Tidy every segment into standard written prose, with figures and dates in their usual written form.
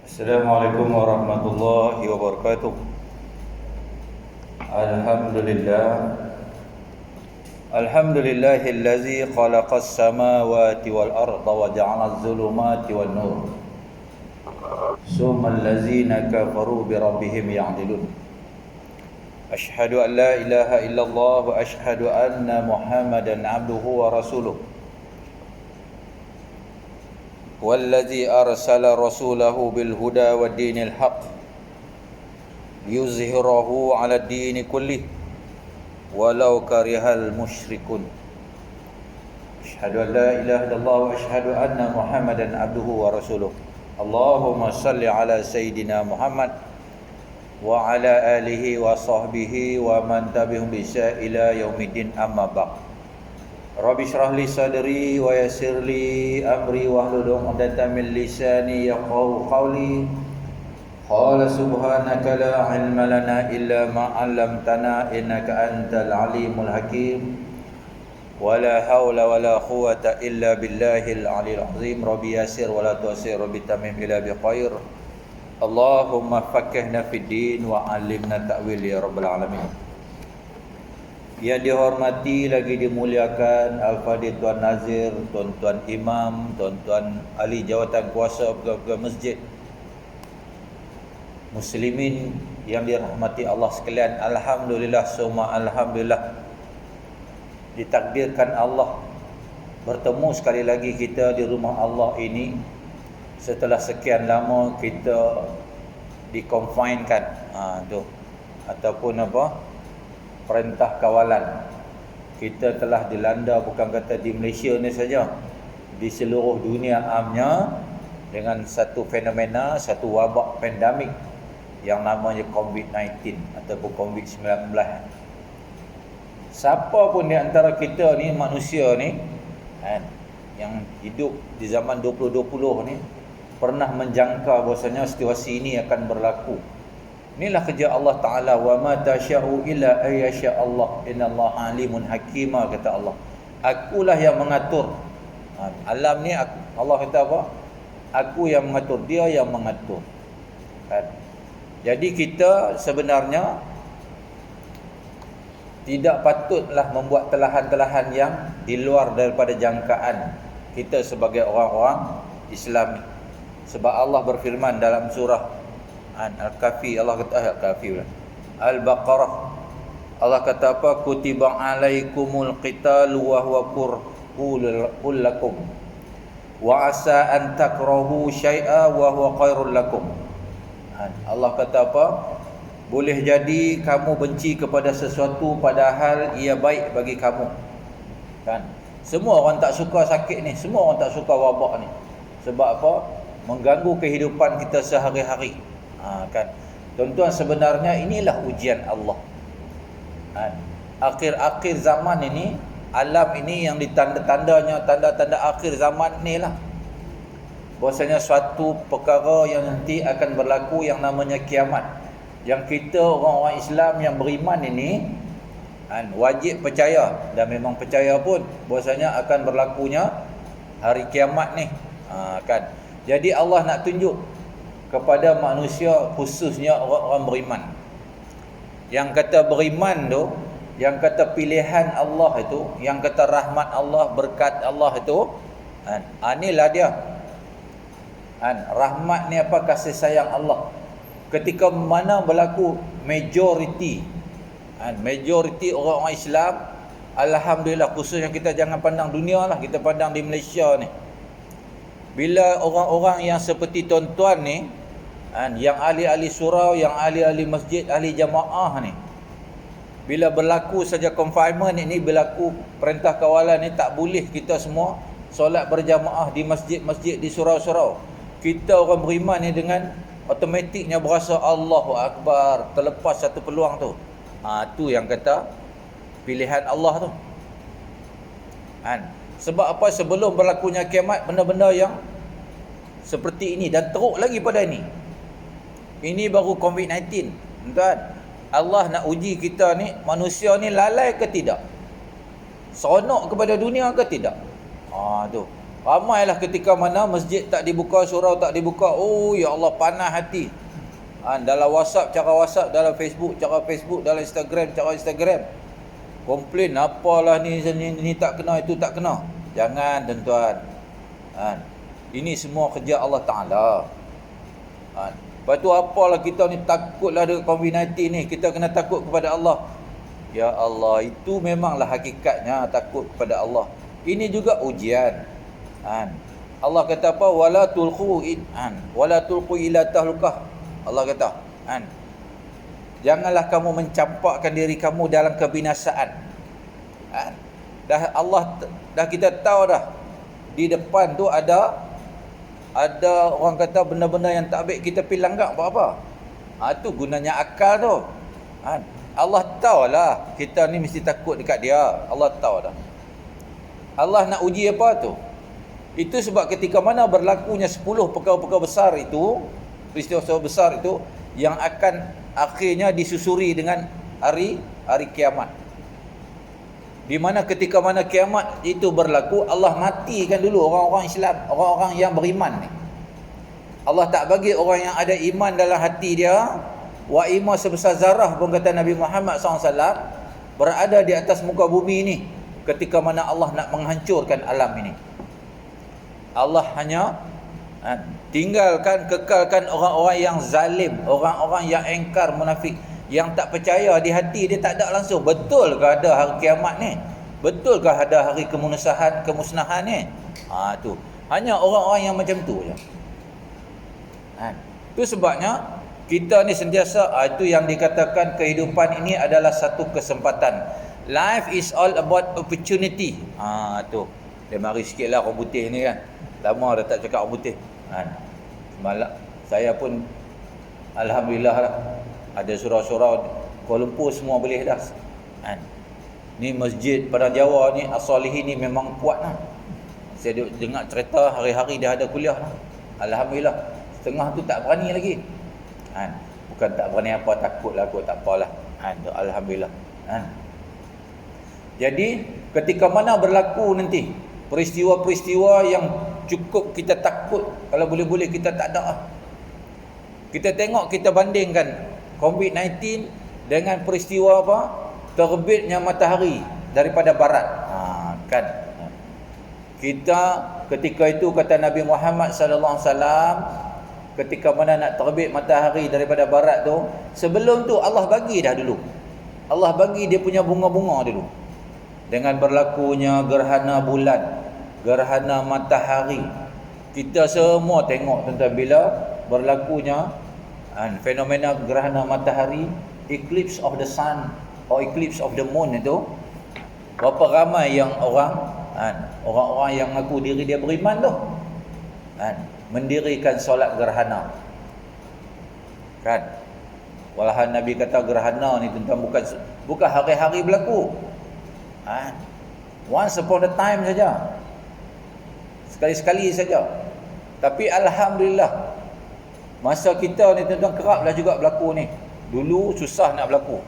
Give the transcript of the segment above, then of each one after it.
Assalamualaikum warahmatullahi wabarakatuh. Alhamdulillah. Alhamdulillahillazi khalaqas samawati wal arda wa ja'alaz zulumati wan nur. Summal ladzina kafaru bi rabbihim ya'dilun. Ashhadu an la ilaha illallah wa ashhadu anna Muhammadan abduhu wa rasuluh. والذي أرسل رسوله بالهدى والدين الحق ليظهره على الدين كله ولو كره المشركون أشهد أن لا إله إلا الله وأشهد أن محمدا عبده ورسوله اللهم صل على سيدنا محمد وعلى آله وصحبه ومن تبعهم بإحسان إلى يوم الدين أما بعد Rabbi syrah li sadri wa yassir li amri wahlul 'uqdatam min lisani yafqahu qawli. Qala subhanaka la 'ilma lana illa ma 'allamtana innaka antal alimul hakim. Wa la haula wa la quwwata illa billahil 'aliyyil 'azim. Rabbi yassir wa la tu'assir, Rabbi tamim ila biqair. Allahumma faqqihna fid din wa 'allimna ta'wil ya rabbal alamin. Yang dihormati lagi dimuliakan Al-Fadhil Tuan Nazir, Tuan-tuan Imam, Tuan-tuan ahli jawatan kuasa pegawai masjid, muslimin yang dirahmati Allah sekalian. Alhamdulillah, summa alhamdulillah, ditakdirkan Allah bertemu sekali lagi kita di rumah Allah ini setelah sekian lama kita dikonfinkan ataupun perintah kawalan. Kita telah dilanda bukan kata di Malaysia ni saja, di seluruh dunia amnya dengan satu fenomena, satu wabak pandemik yang namanya COVID-19 ataupun COVID-19. Siapa pun di antara kita ni, manusia ni yang hidup di zaman 2020 ni, pernah menjangka bahasanya situasi ini akan berlaku. Inilah kerja Allah Ta'ala. Wa ma tasya'u illa ayyasha Allah innallaha alimun hakimah, kata Allah. Akulah yang mengatur. Alam ni Allah kata apa? Aku yang mengatur, dia yang mengatur. Jadi kita sebenarnya tidak patutlah membuat telahan-telahan yang di luar daripada jangkaan kita sebagai orang-orang Islam. Sebab Allah berfirman dalam surah Al-Kahfi, Allah kata Al-Kahfi, Al-Baqarah, Allah kata apa? Kutiba alaikumul qitalu wa huwa kurhul lakum wa asa an takrahu syai'a wa huwa khairul lakum. Allah kata apa? Boleh jadi kamu benci kepada sesuatu padahal ia baik bagi kamu. Kan? Semua orang tak suka sakit ni, semua orang tak suka wabak ni. Sebab apa? Mengganggu kehidupan kita sehari-hari. Kan, tuan-tuan, sebenarnya inilah ujian Allah. Akhir-akhir zaman ini, alam ini yang ditanda-tandanya, tanda-tanda akhir zaman ni lah, bahwasanya suatu perkara yang nanti akan berlaku yang namanya kiamat. Yang kita orang-orang Islam yang beriman ini wajib percaya, dan memang percaya pun bahwasanya akan berlakunya hari kiamat ni. Kan, jadi Allah nak tunjuk kepada manusia, khususnya orang-orang beriman. Yang kata beriman tu, yang kata pilihan Allah itu, yang kata rahmat Allah, berkat Allah itu, inilah dia. Rahmat ni apa? Kasih sayang Allah. Ketika mana berlaku majoriti orang-orang Islam, alhamdulillah, khususnya kita jangan pandang dunia lah, kita pandang di Malaysia ni. Bila orang-orang yang seperti tuan-tuan ni, yang ahli-ahli surau, yang ahli-ahli masjid, ahli jamaah ni, bila berlaku saja confinement ini, berlaku perintah kawalan ni, tak boleh kita semua solat berjamaah di masjid-masjid, di surau-surau. Kita orang beriman ni dengan automatiknya berasa Allahu Akbar, terlepas satu peluang tu. Tu yang kata pilihan Allah tu. Sebab apa? Sebelum berlakunya kiamat, benda-benda yang seperti ini, dan teruk lagi pada ini. Ini baru COVID-19. Tuan, Allah nak uji kita ni, manusia ni lalai ke tidak? Seronok kepada dunia ke tidak? Tu. Ramailah ketika mana masjid tak dibuka, surau tak dibuka. Oh ya Allah, panas hati. Dalam WhatsApp, cara WhatsApp, dalam Facebook, cara Facebook, dalam Instagram, cara Instagram. Komplain apalah ni tak kena, itu tak kena. Jangan tuan-tuan. Ini semua kerja Allah Ta'ala. Lepas tu apalah kita ni takutlah dengan COVID-19 ni. Kita kena takut kepada Allah. Ya Allah, itu memanglah hakikatnya takut kepada Allah. Ini juga ujian. Allah kata apa? Wala tulqu ila tahlukah. Allah kata, janganlah kamu mencampakkan diri kamu dalam kebinasaan. Dah kita tahu dah. Di depan tu ada orang kata benda-benda yang tak baik, kita pergi langgar buat apa? Tu gunanya akal tu. Allah tahulah kita ni mesti takut dekat dia. Allah tahu dah. Allah nak uji apa tu? Itu sebab ketika mana berlakunya 10 perkara-perkara besar itu, peristiwa besar itu, yang akan akhirnya disusuri dengan hari kiamat. Di mana ketika mana kiamat itu berlaku, Allah matikan dulu orang-orang Islam, orang-orang yang beriman ni. Allah tak bagi orang yang ada iman dalam hati dia, wa iman sebesar zarah pun kata Nabi Muhammad SAW, berada di atas muka bumi ni ketika mana Allah nak menghancurkan alam ini. Allah hanya tinggalkan, kekalkan orang-orang yang zalim, orang-orang yang engkar, munafik, yang tak percaya di hati dia tak ada langsung. Betul ke ada hari kiamat ni? Betul ke ada hari kemusnahan ni? Tu. Hanya orang-orang yang macam tu je. Itu sebabnya kita ni sentiasa, itu yang dikatakan kehidupan ini adalah satu kesempatan. Life is all about opportunity. Tu. Dia mari sikitlah orang putih ni kan. Lama dah tak cakap orang putih. Semalam saya pun alhamdulillah lah, ada surau-surau Kuala Lumpur semua boleh dah. Ni masjid Padang Jawa ni As-Solihin ni memang kuat lah. Saya dengar cerita hari-hari dia ada kuliah lah. Alhamdulillah. Setengah tu tak berani lagi. Bukan tak berani apa, takutlah kot, tak apalah. Alhamdulillah. Jadi ketika mana berlaku nanti peristiwa-peristiwa yang cukup kita takut, kalau boleh-boleh kita tak ada. Kita tengok, kita bandingkan COVID-19 dengan peristiwa apa? Terbitnya matahari daripada barat. Kan? Kita ketika itu kata Nabi Muhammad sallallahu alaihi wasallam, ketika mana nak terbit matahari daripada barat tu, sebelum tu Allah bagi dah dulu. Allah bagi dia punya bunga-bunga dulu. Dengan berlakunya gerhana bulan, gerhana matahari, kita semua tengok tentang bila berlakunya fenomena gerhana matahari, eclipse of the sun or eclipse of the moon itu, berapa ramai yang orang-orang yang mengaku diri dia beriman tu mendirikan solat gerhana. Kan? Walahan Nabi kata gerhana ni tentang bukan hari-hari berlaku. Once upon a time saja. Sekali-sekali saja. Tapi alhamdulillah, masa kita ni tuan-tuan keraplah juga berlaku ni. Dulu susah nak berlaku.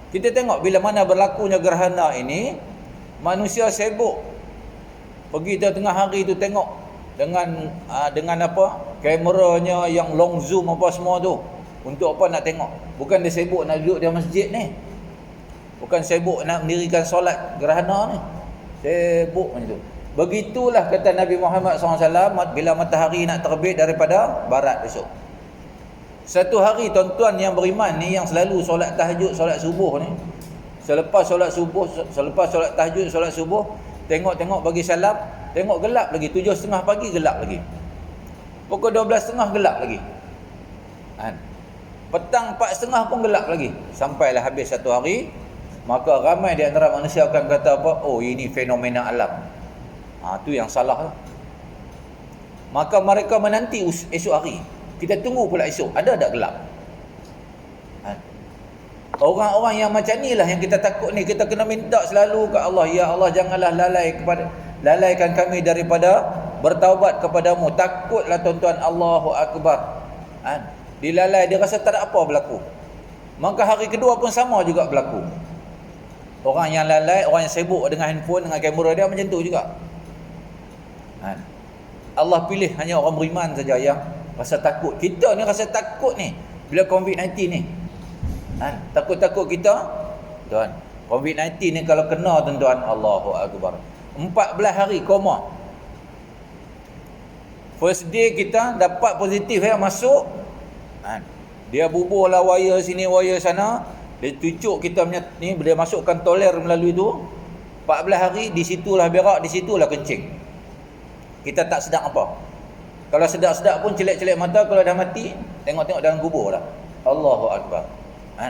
Kita tengok bila mana berlakunya gerhana ini, manusia sibuk pergi tengah hari tu tengok dengan apa? Kameranya yang long zoom apa semua tu. Untuk apa nak tengok? Bukan dia sibuk nak duduk di masjid ni. Bukan sibuk nak mendirikan solat gerhana ni. Sibuk macam tu. Begitulah kata Nabi Muhammad SAW bila matahari nak terbit daripada barat besok. Satu hari tuan-tuan yang beriman ni, yang selalu solat tahajud, solat subuh ni, selepas solat tahajud, solat subuh, tengok-tengok bagi salam, tengok gelap lagi. 7.30 pagi gelap lagi. Pukul 12.30 gelap lagi. Petang 4.30 pun gelap lagi. Sampailah habis satu hari, maka ramai di antara manusia akan kata apa? Oh, ini fenomena alam. Tu yang salah lah. Maka mereka menanti esok hari. Kita tunggu pula esok, ada tak gelap? Orang-orang yang macam ni lah yang kita takut ni. Kita kena minta selalu ke Allah, ya Allah janganlah lalaikan kami daripada bertaubat kepadamu. Takutlah tuan-tuan, Allahu Akbar. Dilalai, dia rasa tak ada apa berlaku. Maka hari kedua pun sama juga berlaku. Orang yang lalai, orang yang sibuk dengan handphone, dengan kamera dia, macam tu juga. Ha. Allah pilih hanya orang beriman saja yang rasa takut. Kita ni rasa takut ni bila COVID-19 ni. Ha. Takut-takut kita, tuan. COVID-19 ni kalau kena tuan-tuan, Allahu Akbar. 14 hari koma. First day kita dapat positif masuk. Ha. Dia bubuh lah wire sini, wire sana. Dia tucuk kita punya ni, dia masukkan toler melalui tu. 14 hari di situlah berak, di situlah kencing. Kita tak sedar apa. Kalau sedar-sedar pun celak-celak mata, kalau dah mati tengok-tengok dalam kubur dah. Allahu Akbar. Ha.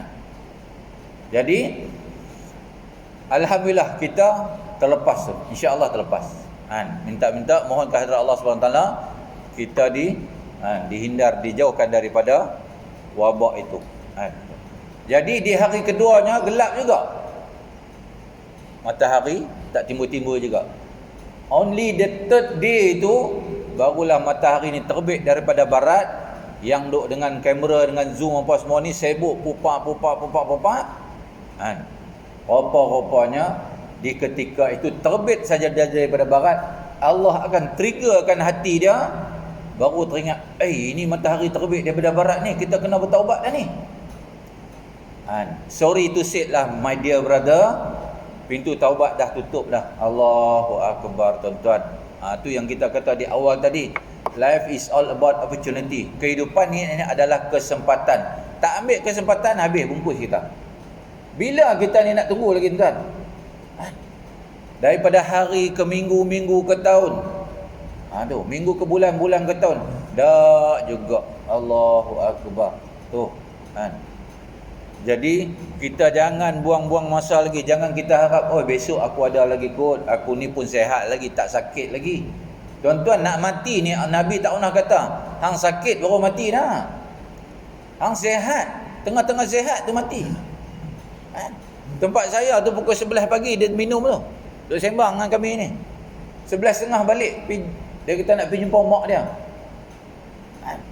Jadi alhamdulillah kita terlepas tu. Insya-Allah terlepas. Ha. Minta-minta mohon ke hadirat Allah Subhanahu taala kita dihindar, dijauhkan daripada wabak itu. Ha. Jadi di hari keduanya gelap juga. Matahari tak timbul-timbul juga. Only the third day itu barulah matahari ni terbit daripada barat, yang duk dengan kamera, dengan zoom apa semua ni sibuk pupak. Rupa-rupanya di ketika itu terbit saja daripada barat, Allah akan triggerkan hati dia, baru teringat, ini matahari terbit daripada barat ni, kita kena bertaubat dah ni. Sorry to say lah my dear brother, pintu taubat dah tutup dah. Allahu Akbar tuan-tuan. Tu yang kita kata di awal tadi, life is all about opportunity. Kehidupan ni adalah kesempatan. Tak ambil kesempatan, habis bungkus kita. Bila kita ni nak tunggu lagi tuan? Daripada hari ke minggu, minggu ke tahun. Minggu ke bulan, bulan ke tahun. Dah juga. Allahu Akbar. Jadi kita jangan buang-buang masa lagi. Jangan kita harap, besok aku ada lagi kot, aku ni pun sehat lagi, tak sakit lagi. Tuan-tuan, nak mati ni Nabi tak pernah kata hang sakit baru mati dah. Hang sehat, tengah-tengah sehat tu mati. Tempat saya tu pukul 11 pagi dia minum tu, duk sembang dengan kami ni. 11.30 balik, dia kata nak pergi jumpa mak dia.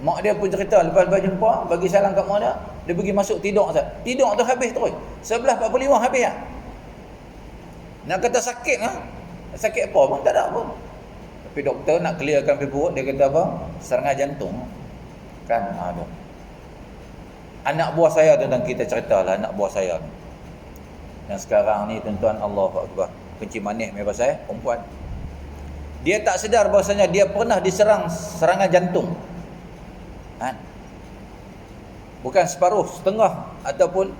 Mak dia pun cerita, lepas jumpa, bagi salam kat mak dia, dia pergi masuk tidur. Tidur tu habis terus. 11.45 habis lah. Nak kata sakit lah. Sakit apa pun tak ada pun. Tapi doktor nak clearkan paperwork, dia kata apa? Serangan jantung. Kan? Anak buah saya tu, dan kita ceritalah anak buah saya yang sekarang ni tuan-tuan, Allahu Akbar, kencing manis memang saya, perempuan. Dia tak sedar bahasanya dia pernah diserang serangan jantung. Bukan separuh, setengah ataupun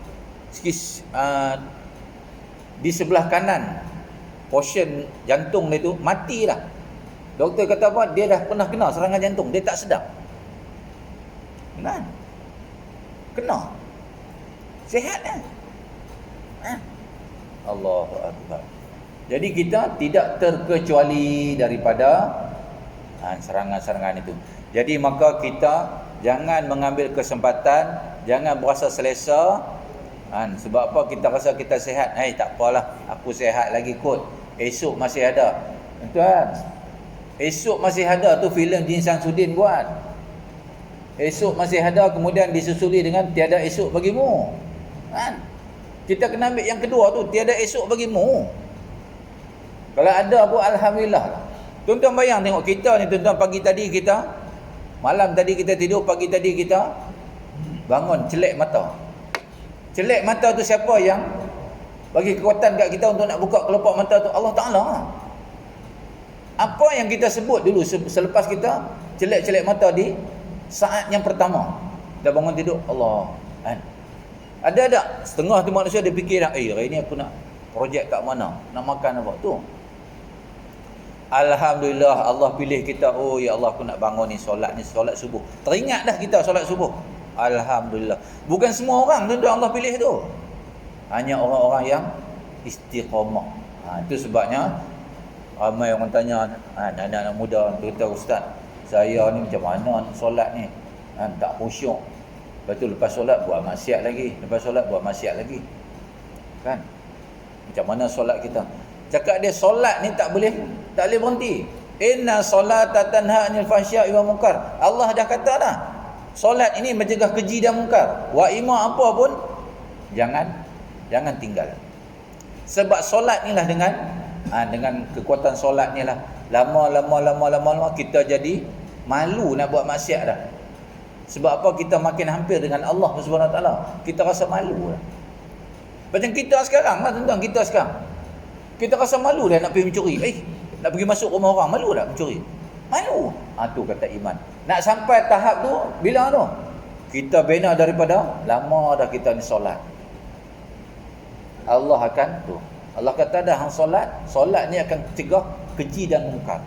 di sebelah kanan portion jantung dia tu mati dah. Doktor kata apa? Dia dah pernah kena serangan jantung, dia tak sedar. Kena. Sihat kan? Allahu Akbar. Jadi kita tidak terkecuali daripada serangan-serangan itu. Jadi maka kita jangan mengambil kesempatan, jangan berasa selesa. Sebab apa? Kita rasa kita sihat. Tak apalah, aku sihat lagi kot, esok masih ada. Tuan, esok masih ada tu filem Jin Samsudin buat. Esok masih ada, kemudian disusuli dengan tiada esok bagimu. Kita kena ambil yang kedua tu, tiada esok bagimu. Kalau ada pun alhamdulillah. Tuan-tuan bayang tengok kita ni tuan-tuan, pagi tadi kita, malam tadi kita tidur, pagi tadi kita bangun celak mata. Celak mata tu siapa yang bagi kekuatan kat kita untuk nak buka kelopak mata tu? Allah Ta'ala. Apa yang kita sebut dulu selepas kita celak-celak mata di saat yang pertama dah bangun tidur? Allah. Ada tak setengah tu manusia dia fikir dah, hari ni aku nak projek kat mana, nak makan apa tu? Alhamdulillah Allah pilih kita. Ya Allah, aku nak bangun ni, solat subuh. Teringat dah kita solat subuh. Alhamdulillah. Bukan semua orang tuan-tuan Allah pilih tu. Hanya orang-orang yang istiqamah. Itu sebabnya ramai orang tanya, anak-anak muda tu kata, ustaz, saya ni macam mana solat ni? Tak khusyuk. Lepas tu lepas solat buat maksiat lagi. Lepas solat buat maksiat lagi. Kan? Macam mana solat kita? Cakap dia solat ni tak boleh berhenti. Inna solata tanha 'anil fahsya'i wal munkar. Allah dah kata dah, solat ini mencegah keji dan munkar. Wa ima apa pun jangan tinggal. Sebab solat ni lah dengan kekuatan solat ni lah Lama kita jadi malu nak buat maksiat dah. Sebab apa? Kita makin hampir dengan Allah Subhanahu Wa Taala, kita rasa malu dah. Macam kita sekarang lah tuan-tuan, kita sekarang. Kita rasa malu dah nak pergi mencuri. Nak pergi masuk rumah orang, malu tak mencuri? Malu. Tu kata iman. Nak sampai tahap tu bila tu? Kita bina daripada lama dah kita ni solat. Allah akan tu. Allah kata dah hang solat ni akan cegah keji dan mungkar.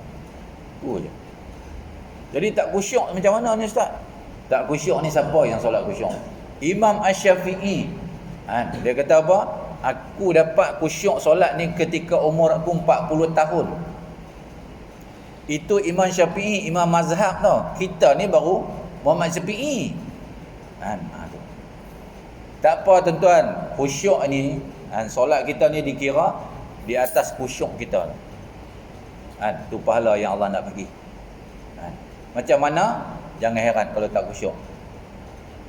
Tu je. Jadi tak khusyuk macam mana ni ustaz? Tak khusyuk ni siapa yang solat khusyuk? Imam Asy-Syafi'i. Dia kata apa? Aku dapat khusyuk solat ni ketika umur aku 40 tahun. Itu Imam Syafi'i, imam mazhab tau. Kita ni baru Muhammad Syafi'i. Tu. Tak apa tuan-tuan, khusyuk ni, solat kita ni dikira di atas khusyuk kita. Tu pahala yang Allah nak bagi. Macam mana? Jangan heran kalau tak khusyuk.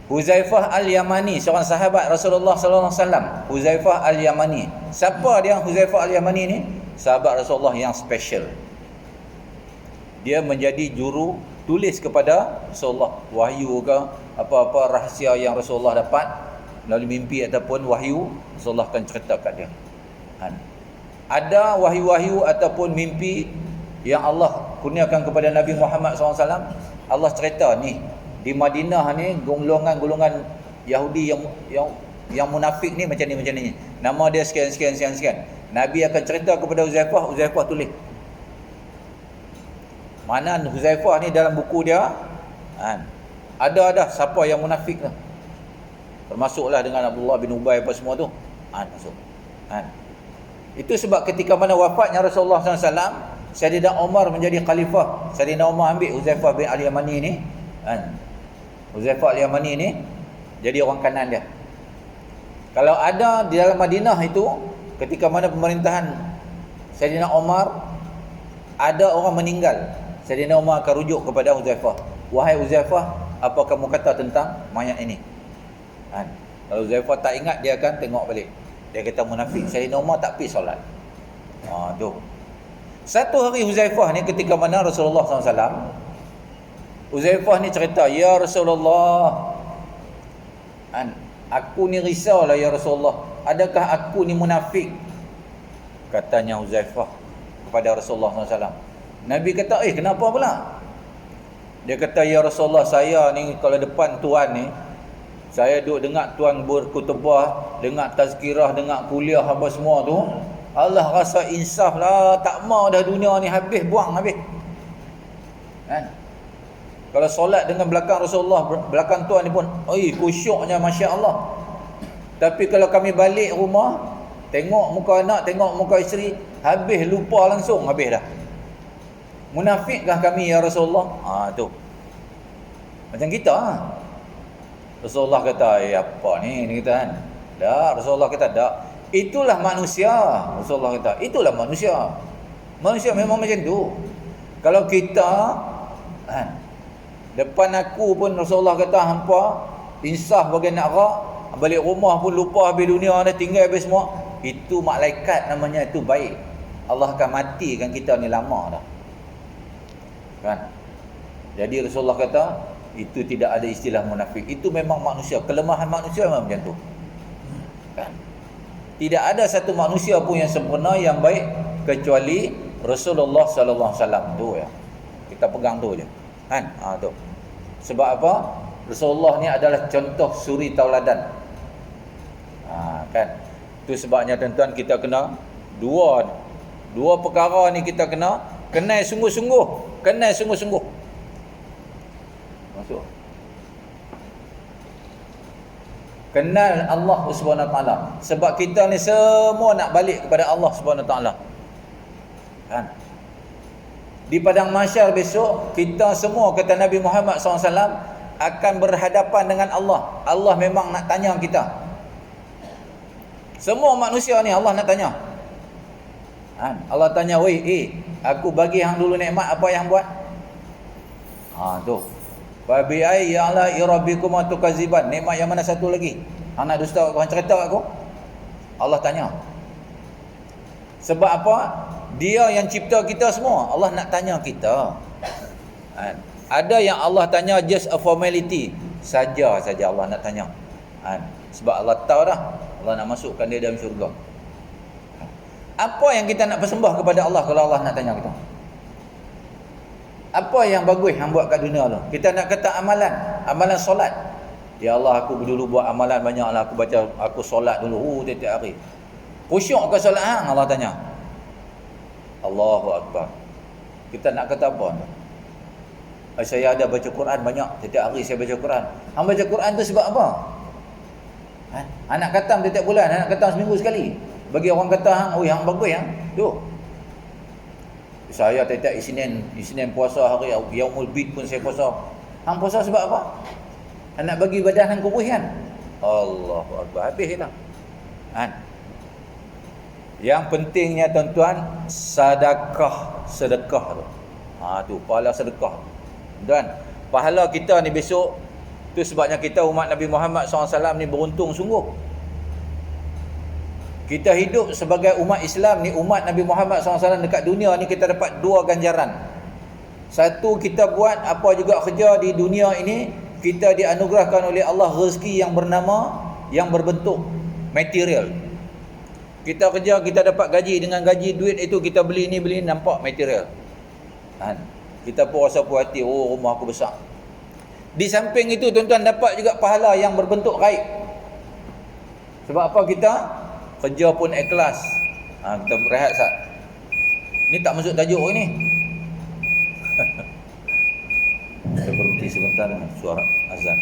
Huzaifah Al-Yamani, seorang sahabat Rasulullah sallallahu alaihi wasallam. Huzaifah Al-Yamani. Siapa dia Huzaifah Al-Yamani ni? Sahabat Rasulullah yang special. Dia menjadi juru tulis kepada Rasulullah, wahyu ke apa-apa rahsia yang Rasulullah dapat melalui mimpi ataupun wahyu, Rasulullah akan cerita kat dia. Ada wahyu-wahyu ataupun mimpi yang Allah kurniakan kepada Nabi Muhammad SAW. Allah cerita ni di Madinah ni golongan-golongan Yahudi yang munafik ni macam ni. Nama dia sekian. Nabi akan cerita kepada Huzaifah tulis. Mana Huzaifah ni dalam buku dia ada siapa yang munafik tu. Termasuklah dengan Abdullah bin Ubay apa semua tu. Masuk. Itu sebab ketika mana wafatnya Rasulullah SAW, Sayyidina Umar menjadi khalifah. Sayyidina Umar ambil Huzaifah bin Al-Yamani ni. Huzaifah Al-Yamani ni jadi orang kanan dia. Kalau ada di dalam Madinah itu, ketika mana pemerintahan Sayyidina Umar, ada orang meninggal, Sayyidina Umar akan rujuk kepada Huzaifah. Wahai Huzaifah, apa kamu kata tentang mayat ini? Kalau Huzaifah tak ingat, dia akan tengok balik. Dia kata munafik. Sayyidina Umar tak pergi solat. Tu. Satu hari Huzaifah ni ketika mana Rasulullah SAW, Huzaifah ni cerita, ya Rasulullah, aku ni risaulah ya Rasulullah. Adakah aku ni munafik? Katanya Huzaifah kepada Rasulullah SAW. Nabi kata, kenapa pula? Dia kata, ya Rasulullah, saya ni kalau depan tuan ni, saya duduk dengar tuan berkhutbah, dengar tazkirah, dengar kuliah apa semua tu, Allah rasa insaf lah, tak mau dah dunia ni habis, buang habis. Kalau solat dengan belakang Rasulullah, belakang tuan ni pun, khusyuknya Masya Allah. Tapi kalau kami balik rumah, tengok muka anak, tengok muka isteri, habis lupa langsung, habis dah. Munafikkah kami ya Rasulullah? Tu. Macam kita. Rasulullah kata, apa ni kita kan? Tak, Rasulullah kata tak. Itulah manusia. Rasulullah kata, itulah manusia. Manusia memang macam tu. Kalau kita depan aku pun Rasulullah kata hampa insaf bagi nak rak, balik rumah pun lupa habis dunia dah, tinggal habis semua. Itu malaikat namanya, itu baik. Allah akan matikan kita ni lama dah. Kan? Jadi Rasulullah kata itu tidak ada istilah munafik. Itu memang manusia. Kelemahan manusia memang macam tu. Kan? Tidak ada satu manusia pun yang sempurna, yang baik kecuali Rasulullah sallallahu alaihi wasallam tu ya. Kita pegang tu je. Kan? Tu. Sebab apa? Rasulullah ni adalah contoh suri tauladan. Kan? Itu sebabnya tuan-tuan kita kena dua perkara ni kita kena kenal sungguh-sungguh. Kenal sungguh-sungguh. Masuk. Kenal Allah Subhanahu Wa Taala. Sebab kita ni semua nak balik kepada Allah Subhanahu Wa Taala. Kan? Di padang mahsyar besok, kita semua, kata Nabi Muhammad SAW, akan berhadapan dengan Allah. Allah memang nak tanya kita. Semua manusia ni Allah nak tanya. Allah tanya, aku bagi hang dulu nikmat, apa yang buat? Tu. Fa bi ayyi ala'i rabbikum tukaziban. Nikmat yang mana satu lagi? Hang nak dusta aku, hang cerita aku? Allah tanya. Sebab apa? Dia yang cipta kita semua. Allah nak tanya kita. Ada yang Allah tanya just a formality. Saja Allah nak tanya. Sebab Allah tahu dah. Allah nak masukkan dia dalam syurga. Apa yang kita nak persembah kepada Allah kalau Allah nak tanya kita? Apa yang bagus hang buat kat dunia tu? Kita nak kata amalan solat. Ya Allah, aku dulu buat amalan banyaklah, aku baca, aku solat dulu tiap-tiap hari. Khusyuk ke solat hang? Allah tanya. Allahu akbar. Kita nak kata apa tu? Saya ada baca Quran banyak, setiap hari saya baca Quran. Hang baca Quran tu sebab apa? Anak khatam setiap bulan, anak khatam seminggu sekali. Bagi orang kata hang, oi hang bagus hang. Tu. Saya setiap Isnin puasa hari Yaumul Bid pun saya puasa. Hang puasa sebab apa? Nak bagi badan hang kurus kan? Allahu akbar. Habislah. Yang pentingnya tuan-tuan, sedekah tu. Tu pahala sedekah. Tuan, pahala kita ni besok tu sebabnya kita umat Nabi Muhammad SAW ni beruntung sungguh. Kita hidup sebagai umat Islam ni, umat Nabi Muhammad SAW dekat dunia ni, kita dapat dua ganjaran. Satu, kita buat apa juga kerja di dunia ini, kita dianugerahkan oleh Allah rezeki yang berbentuk material. Kita kerja, kita dapat gaji, dengan gaji duit itu kita beli ni nampak material. Kita pun rasa puas hati, oh rumah aku besar. Di samping itu tuan-tuan dapat juga pahala yang berbentuk gaib. Sebab apa? Kita kerja pun ikhlas. Kita berehat sat. Ni tak masuk tajuk ni. Saya berhenti sebentar dengan suara azan.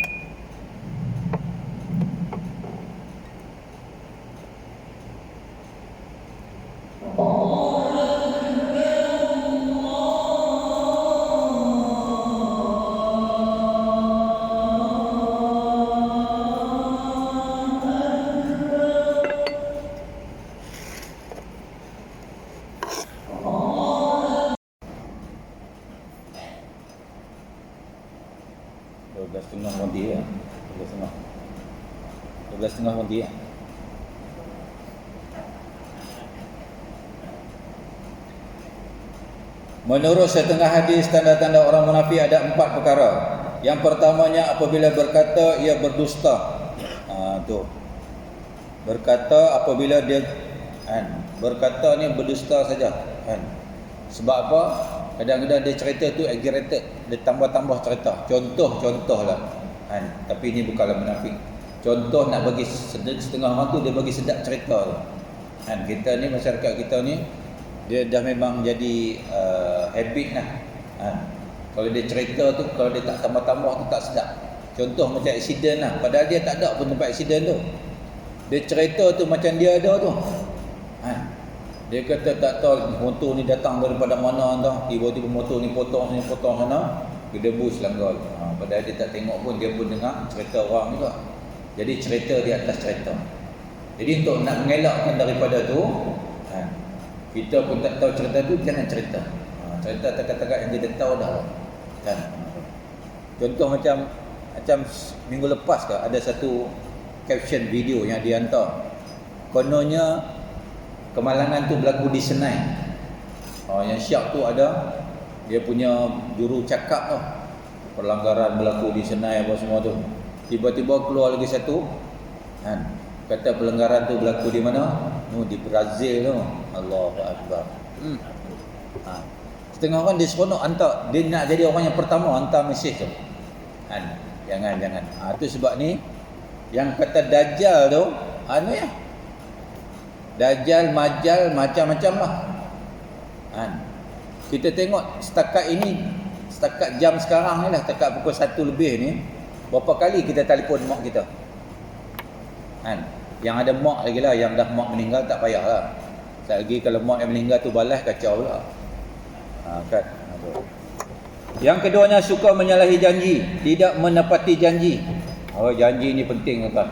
Menurut setengah hadis, tanda-tanda orang munafik ada 4 perkara. Yang pertamanya, apabila berkata ia berdusta. Tu. Berkata apabila dia berkata ni berdusta saja. Sebab apa? Kadang-kadang dia cerita tu exaggerated, dia tambah-tambah cerita. Contohlah. Tapi ini bukanlah munafik. Contoh nak bagi setengah orang tu, dia bagi sedap cerita tu. Kita ni, masyarakat kita ni, dia dah memang jadi habit lah. Kalau dia cerita tu, kalau dia tak tambah-tambah tu tak sedap. Contoh macam aksiden lah, padahal dia tak ada pun tempat aksiden tu. Dia cerita tu macam dia ada tu. Dia kata tak tahu motor ni datang daripada mana entah, tiba-tiba motor ni potong sini potong sana, gedebus langgar. Padahal dia tak tengok pun, dia pun dengar cerita orang juga. Jadi cerita di atas cerita. Jadi untuk nak mengelakkan daripada tu, kita pun tak tahu cerita tu, jangan cerita. Cerita takat-takat yang kita tahu dah. Contoh macam minggu lepas ke, ada satu caption video yang dihantar. Kononnya kemalangan tu berlaku di Senai. Yang syak tu ada dia punya juru cakap tu. Pelanggaran berlaku di Senai apa semua tu. Tiba-tiba keluar lagi satu. Kata pelanggaran tu berlaku di mana? Di Brazil tu. Allahu akbar. Setengah orang dia seronok hantar, dia nak jadi orang yang pertama hantar mesej tu. Jangan. Tu sebab ni yang kata dajjal tu, ya. Dajjal, majal, macam-macam lah. Kita tengok setakat jam sekarang ni lah, setakat pukul 1 lebih ni, berapa kali kita telefon mak kita. Yang ada mak lagi lah, yang dah mak meninggal tak payah lah. Sekali lagi kalau mak yang meninggal tu balas, kacau pula. Kan? Yang keduanya, suka menyalahi janji, tidak menepati janji. Janji ni penting kan.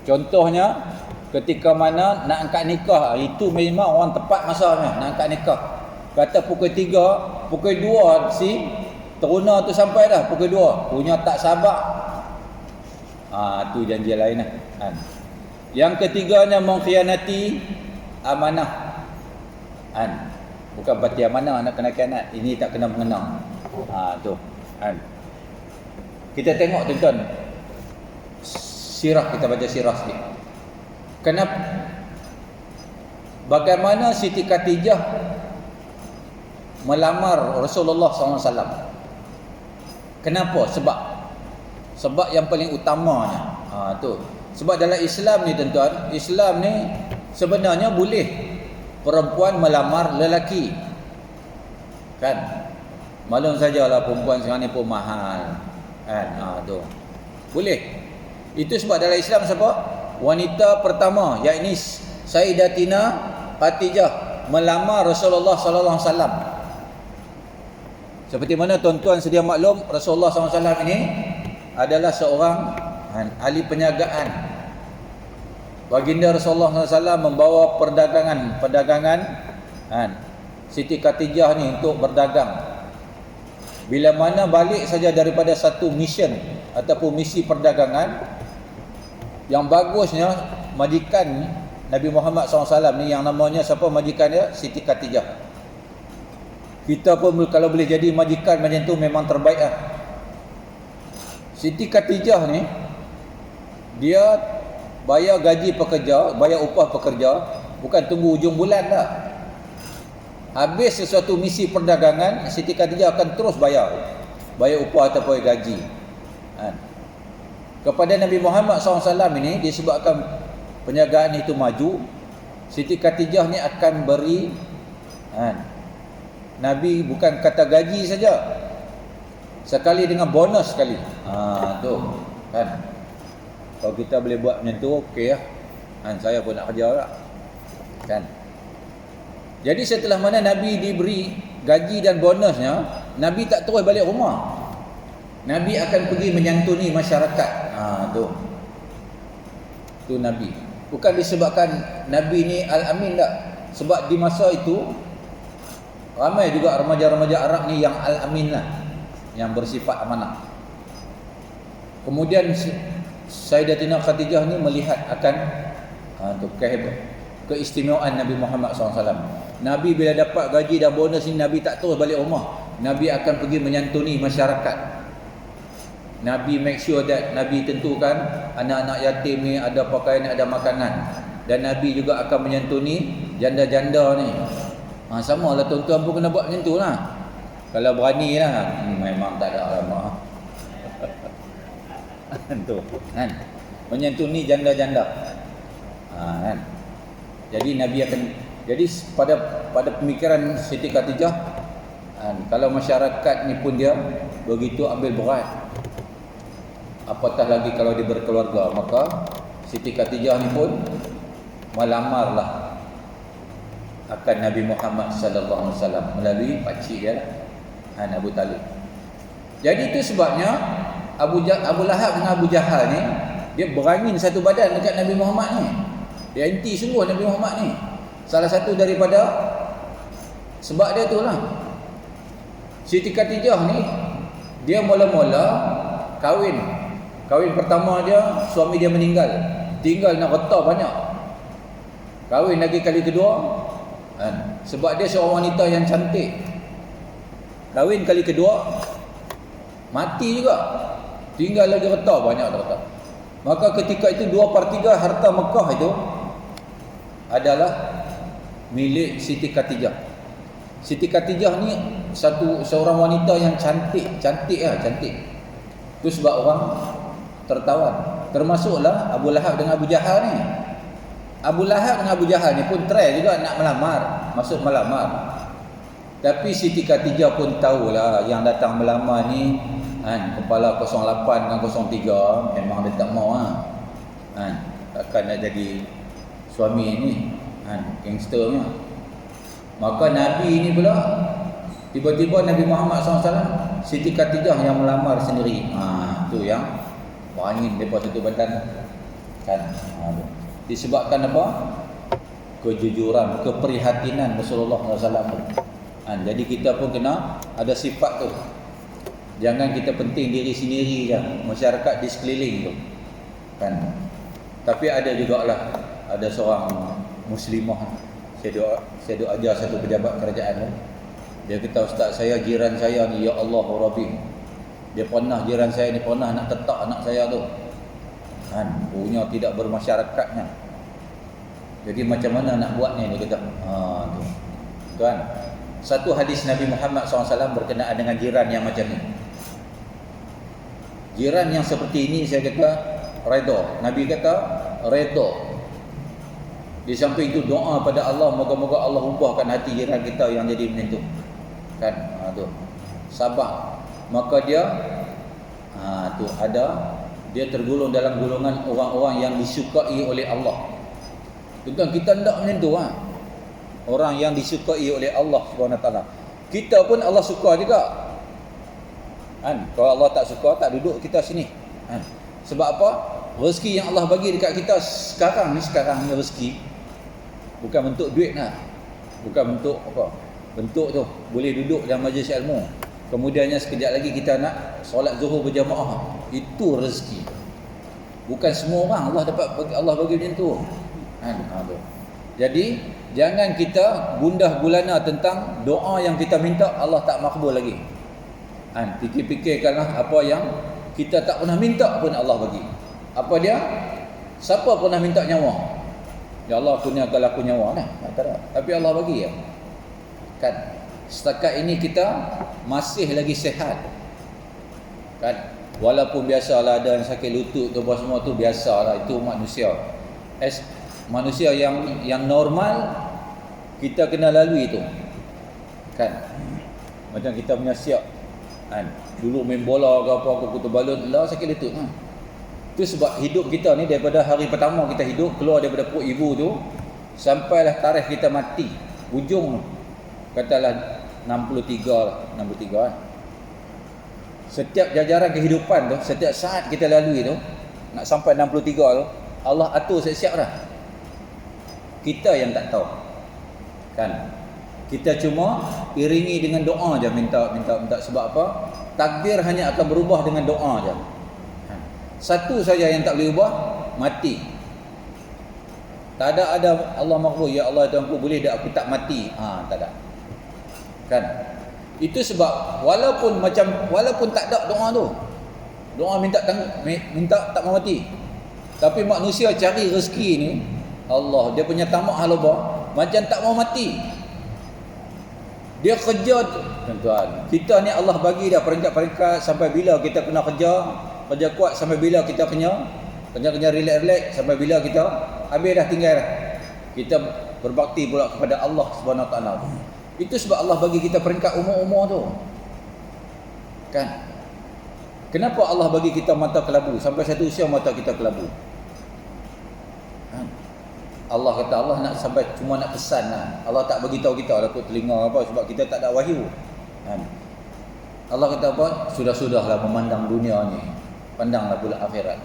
Contohnya, ketika mana nak angkat nikah, itu memang orang tepat masanya nak angkat nikah. Kata pukul 3, pukul 2 si teruna tu sampai dah pukul 2, punya tak sabar. Tu janji lain lah. Yang ketiganya, mengkhianati amanah. Bukan parti yang mana nak kena kianat. Ini tak kena mengenang. Tu kan. Kita tengok tuan-tuan, sirah, kita baca sirah sikit. Kenapa, bagaimana Siti Khadijah melamar Rasulullah SAW? Kenapa? Sebab yang paling utamanya tu. Sebab dalam Islam ni tuan-tuan, Islam ni sebenarnya boleh perempuan melamar lelaki, kan? Maklum sajalah perempuan sekarang ni pun mahal, kan? Tu boleh. Itu sebab dalam Islam siapa? Wanita pertama, yakni Sayyidatina Khadijah melamar Rasulullah sallallahu alaihi wasallam. Seperti mana tuan-tuan sedia maklum, Rasulullah sallallahu alaihi wasallam ini adalah seorang ahli perniagaan. Baginda Rasulullah sallallahu alaihi wasallam membawa perdagangan Siti Khadijah ni untuk berdagang. Bila mana balik saja daripada satu mission ataupun misi perdagangan, yang bagusnya majikan Nabi Muhammad SAW ni, yang namanya siapa majikan dia? Siti Khadijah. Kita pun kalau boleh jadi majikan macam tu memang terbaik lah. Siti Khadijah ni, dia bayar gaji pekerja, bayar upah pekerja, bukan tunggu ujung bulan dah. Habis sesuatu misi perdagangan, Siti Khadijah akan terus bayar upah ataupun gaji. Kepada Nabi Muhammad SAW ini, disebabkan perniagaan itu maju, Siti Khadijah ni akan beri Nabi bukan kata gaji saja, sekali dengan bonus sekali. Tu kan, kalau kita boleh buat macam tu, okey lah. Saya pun nak kerja lah, kan. Jadi setelah mana Nabi diberi gaji dan bonusnya, Nabi tak terus balik rumah. Nabi akan pergi menyantuni masyarakat. Tu Nabi. Bukan disebabkan Nabi ni Al-Amin tak. Sebab di masa itu ramai juga remaja-remaja Arab ni yang Al-Amin lah, yang bersifat amanah. Kemudian Sayyidatina Khadijah ni melihat akan keistimewaan Nabi Muhammad SAW. Nabi bila dapat gaji dan bonus ni, Nabi tak terus balik rumah. Nabi akan pergi menyantuni masyarakat. Nabi make sure that Nabi tentukan anak-anak yatim ni ada pakaian, ada makanan. Dan Nabi juga akan menyantuni janda-janda ni. Sama lah tuan-tuan pun kena buat macam tu lah. Kalau berani lah. Memang tak ada lama. Tu kan, menyantuni janda-janda. Kan. Jadi Nabi akan, jadi pada pemikiran Siti Khadijah, kalau masyarakat ni pun dia begitu ambil berat, apatah lagi kalau dia berkeluarga, maka Siti Khadijah ni pun melamarlah akan Nabi Muhammad sallallahu alaihi wasallam melalui pakcik dia Abu Talib. Jadi itu sebabnya Abu Lahab dengan Abu Jahal ni, dia berangin satu badan dekat Nabi Muhammad ni. Dia anti sungguh Nabi Muhammad ni. Salah satu daripada sebab dia tu lah. Siti Khadijah ni, dia mula-mula kahwin pertama dia, suami dia meninggal, tinggal nak harta banyak. Kahwin lagi kali kedua, sebab dia seorang wanita yang cantik. Kahwin kali kedua, mati juga, tinggal lagi harta banyak harta. Maka ketika itu 2/3 harta Mekah itu adalah milik Siti Khadijah. Siti Khadijah ni seorang wanita yang cantik. Itu sebab orang tertawan. Termasuklah Abu Lahab dengan Abu Jahal ni. Abu Lahab dengan Abu Jahal ni pun try juga nak melamar, maksud melamar. Tapi Siti Khadijah pun tahulah yang datang melamar ni kepala 08 dengan 03, memang dia tak mau takkan nak jadi suami ni gangster ni. Maka Nabi ni pula, tiba-tiba Nabi Muhammad SAW, Siti Khadijah yang melamar sendiri. Tu yang berangin daripada satu badan kan. Disebabkan apa? Kejujuran, keprihatinan Rasulullah SAW. Jadi kita pun kena ada sifat tu. Jangan kita penting diri sendiri je, masyarakat di sekeliling tu kan. Tapi ada jugalah, ada seorang muslimah Saya duk ajar satu pejabat kerajaan tu. Dia kata, ustaz saya, jiran saya ni, ya Allah Rabbi, dia pernah, jiran saya ni pernah nak tetak anak saya tu kan, punya tidak bermasyarakatnya. Jadi macam mana nak buat ni, dia kata. Tu tuan, satu hadis Nabi Muhammad SAW berkenaan dengan jiran yang macam ni. Jiran yang seperti ini, saya kata redha. Nabi kata redha. Di samping itu doa pada Allah, moga-moga Allah ubahkan hati jiran kita yang jadi macam tu kan. Tu sabar, maka dia tu ada, dia tergolong dalam golongan orang-orang yang disukai oleh Allah. Tuan, kita hendak macam tu orang yang disukai oleh Allah SWT. Kita pun Allah suka juga kan. Kalau Allah tak suka, tak duduk kita sini kan. Sebab apa? Rezeki yang Allah bagi dekat kita sekarang ni rezeki bukan bentuk duit lah, bukan bentuk apa, bentuk tu boleh duduk dalam majlis ilmu, kemudiannya sekejap lagi kita nak solat zuhur berjamaah. Itu rezeki. Bukan semua orang Allah bagi macam tu kan. Jadi jangan kita gundah gulana tentang doa yang kita minta Allah tak makbul lagi kan. Fikir-fikirkanlah apa yang kita tak pernah minta pun Allah bagi. Apa dia? Siapa pernah minta nyawa? Ya Allah, kurniakan aku nyawa lah. Tak ada. Tapi Allah bagi ya kan. Setakat ini kita masih lagi sihat kan. Walaupun biasalah ada yang sakit lutut tu apa semua tu, biasalah, itu manusia. Manusia yang normal kita kena lalui itu kan. Macam kita punya siap kan, dulu main bola ke apa, aku kutu balon lah sakit lutut Itu sebab hidup kita ni, daripada hari pertama kita hidup, keluar daripada perut ibu tu, sampailah tarikh kita mati, ujung tu katalah 63 kan. Setiap jajaran kehidupan tu, setiap saat kita lalui tu, nak sampai 63 tu, Allah atur siap-siap dah. Kita yang tak tahu kan. Kita cuma iringi dengan doa je, minta. Sebab apa? Takdir hanya akan berubah dengan doa je. Satu saja yang tak boleh ubah, mati. Tak ada Allah makhluk, ya Allah Tuhanku, boleh tak aku tak mati? Tak ada kan. Itu sebab walaupun tak ada doa tu, doa minta tak mau mati, tapi manusia cari rezeki ni, Allah dia punya tamak halaba, macam tak mau mati. Dia kerja tuan-tuan, kita ni Allah bagi dah peringkat-peringkat sampai bila kita kena kerja kuat, sampai bila kita kena relax, sampai bila kita habis dah, tinggal kita berbakti pula kepada Allah Subhanahu Wa Taala. Itu sebab Allah bagi kita peringkat umur-umur tu kan. Kenapa Allah bagi kita mata kelabu? Sampai satu usia mata kita kelabu kan? Allah kata Allah nak sampai cuma nak pesan lah. Allah tak bagi tahu kita lah telinga apa, sebab kita tak ada wahyu kan? Allah kata apa? Sudah-sudahlah memandang dunia ni, pandanglah pula akhirat.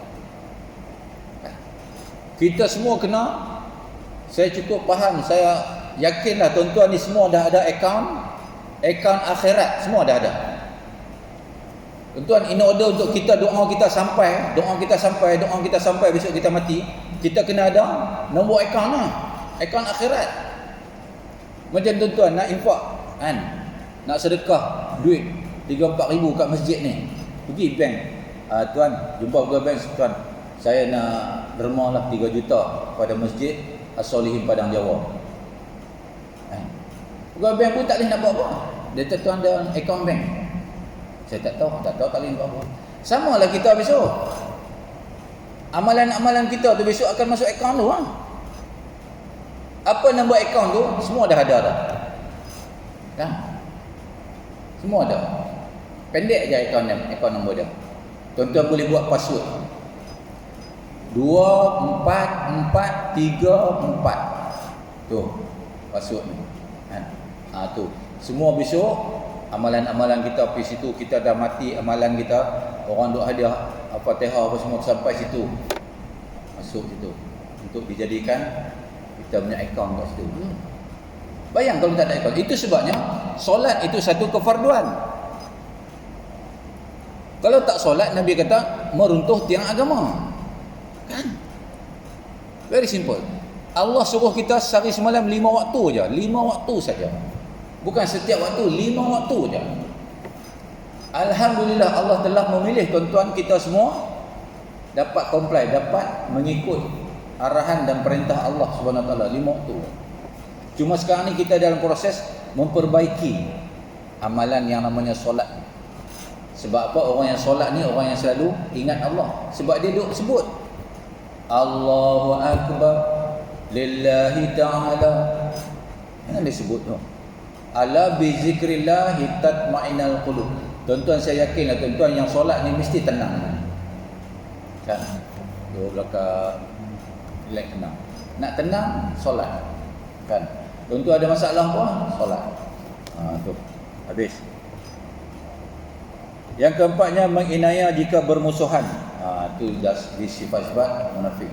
Kita semua kena, saya cukup faham, saya yakinlah tuan-tuan ni semua dah ada akaun akhirat, semua dah ada. Tuan-tuan, in order untuk kita doa kita sampai besok kita mati, kita kena ada nombor akaun lah, akaun akhirat. Macam tuan-tuan nak infak kan, nak sedekah duit 3-4 ribu kat masjid ni, pergi bank, tuan jumpa pegawai bank, tuan saya nak derma lah 3 juta pada masjid As-Solihin Padang Jawa. Pegawai bank pun tak boleh nak buat apa. Dia kata tuan ada akaun bank. Saya tak tahu tak boleh buat apa. Sama lah kita besok. Amalan-amalan kita tu besok akan masuk akaun tu Apa nombor akaun tu semua dah ada dah. Kan? Semua ada. Pendek je akaun nombor dia. Tuan-tuan boleh buat password 2443 4. Tu password ni kan. Tu semua besok amalan-amalan kita pergi situ, kita dah mati amalan kita, orang duk hadiah Al-Fatihah apa semua sampai situ, masuk situ untuk dijadikan kita punya akaun kat situ. Bayang kalau tak ada akaun. Itu sebabnya solat itu satu kefarduan. Kalau tak solat, Nabi kata meruntuh tiang agama kan. Very simple. Allah suruh kita sehari semalam 5 waktu je, 5 waktu saja. Bukan setiap waktu, 5 waktu je. Alhamdulillah Allah telah memilih tuan-tuan kita semua dapat comply, dapat mengikut arahan dan perintah Allah Subhanahu Wa Taala 5 waktu. Cuma sekarang ni kita dalam proses memperbaiki amalan yang namanya solat. Sebab apa? Orang yang solat ni orang yang selalu ingat Allah. Sebab dia duk sebut Allahu Akbar lillahi ta'ala. Yang dia sebut tu, ala bi zikrillah tatma'innal qulub. Tuan-tuan, saya yakinlah tuan-tuan yang solat ni mesti tenang. Kan? Dua belakang relax tenang. Nak tenang, solat. Kan? Tuan-tuan ada masalah apa? Solat. Tu. Habis. Yang keempatnya, menginayah jika bermusuhan. Itu dah sifat-sifat munafik.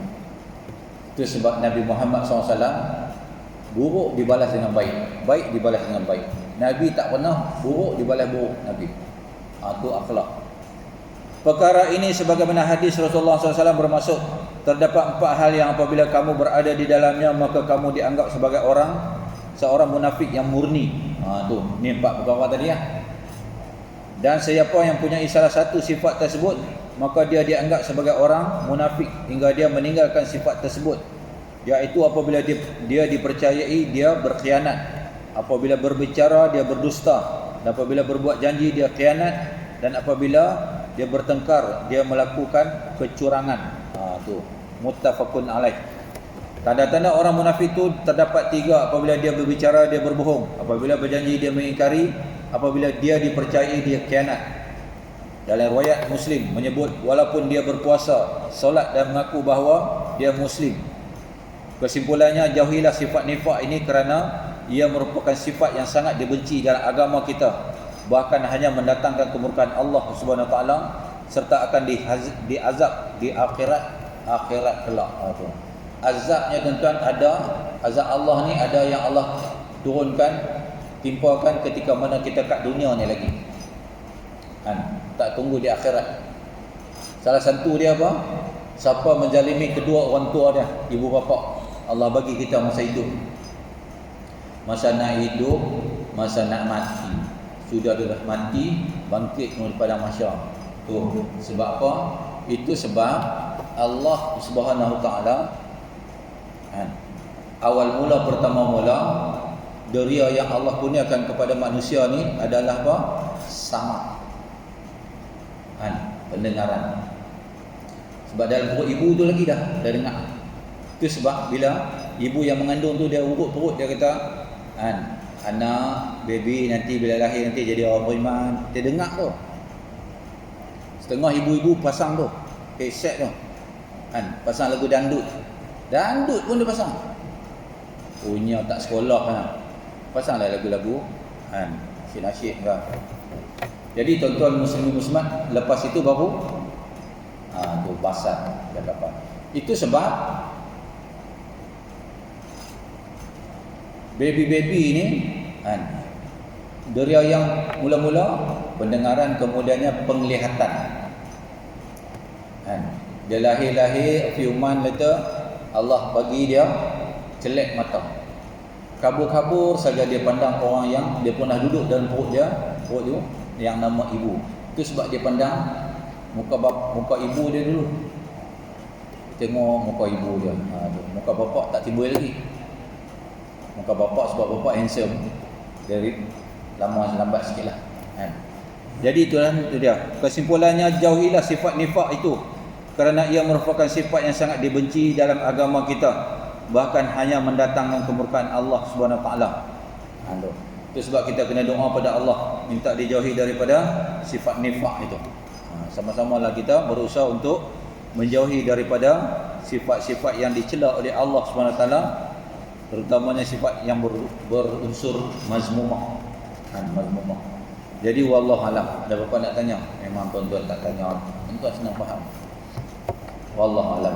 Itu sebab Nabi Muhammad SAW buruk dibalas dengan baik, baik dibalas dengan baik. Nabi tak pernah buruk dibalas buruk Nabi. Itu akhlak. Perkara ini sebagaimana hadis Rasulullah SAW bermaksud, terdapat 4 hal yang apabila kamu berada di dalamnya maka kamu dianggap sebagai seorang munafik yang murni. Ni 4 perkara tadi ya. Dan siapa yang punya salah satu sifat tersebut, maka dia dianggap sebagai orang munafik hingga dia meninggalkan sifat tersebut. Iaitu apabila dia dipercayai, dia berkhianat. Apabila berbicara, dia berdusta. Dan apabila berbuat janji, dia khianat. Dan apabila dia bertengkar, dia melakukan kecurangan. Tu muttafaqun alaih. Tanda-tanda orang munafik itu terdapat 3. Apabila dia berbicara, dia berbohong. Apabila berjanji, dia mengingkari. Apabila dia dipercayai, dia khianat. Dalam riwayat Muslim menyebut, walaupun dia berpuasa, solat dan mengaku bahawa dia Muslim. Kesimpulannya, jauhilah sifat nifak ini kerana ia merupakan sifat yang sangat dibenci dalam agama kita. Bahkan hanya mendatangkan kemurkaan Allah Subhanahu Wa Taala serta akan diazab di akhirat kelak. Azabnya tuan-tuan ada, azab Allah ni ada yang Allah turunkan, timpakan ketika mana kita kat dunia ni lagi. Tak tunggu di akhirat. Salah satu dia apa? Siapa menjalimi kedua orang tua dia, ibu bapa, Allah bagi kita masa hidup. Masa nak hidup, masa nak mati. Sudah dah mati, bangkit menuju padang mahsyar. Tu sebab apa? Itu sebab Allah Subhanahu Taala awal mula, pertama mula, deria yang Allah kurniakan kepada manusia ni adalah apa? Sama. Pendengaran. Sebab dalam perut ibu tu lagi dah dengar. Itu sebab bila ibu yang mengandung tu dia urut perut, dia kata anak baby nanti bila lahir nanti jadi orang beriman, dia dengar tu. Setengah ibu-ibu pasang tu kaset tu, pasang lagu dangdut pun dia pasang. Punya tak sekolah pasanglah lagu-lagu nasyid kan. Jadi tuan-tuan muslimat, lepas itu baru tu basah dah dapat. Itu sebab baby-baby ni deria yang mula-mula pendengaran, kemudiannya penglihatan. Dia lahir-lahir, few months later Allah bagi dia celek mata. Kabur-kabur saja dia pandang orang yang dia pernah duduk dalam perut tu yang nama ibu. Itu sebab dia pandang muka ibu dia dulu. Tengok muka ibu dia. Muka bapak tak timbul lagi. Muka bapak sebab bapak handsome. Dari lambat sikit lah. Jadi itu dia. Kesimpulannya, jauhilah sifat nifak itu. Kerana ia merupakan sifat yang sangat dibenci dalam agama kita. Bahkan hanya mendatangkan kemurkaan Allah Subhanahu Wa Taala. Itu sebab kita kena doa pada Allah, minta dijauhi daripada sifat nifak itu. Sama-samalah kita berusaha untuk menjauhi daripada sifat-sifat yang dicela oleh Allah Subhanahu Wa Taala, terutamanya sifat yang berunsur mazmumah. Mazmumah. Jadi wallahu alam. Ada apa nak tanya? Memang tuan-tuan tak tanya. Tuan-tuan senang faham. Wallahu alam.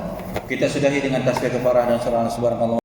Kita sudahi dengan tasbih kafarah dan surah subhanallah.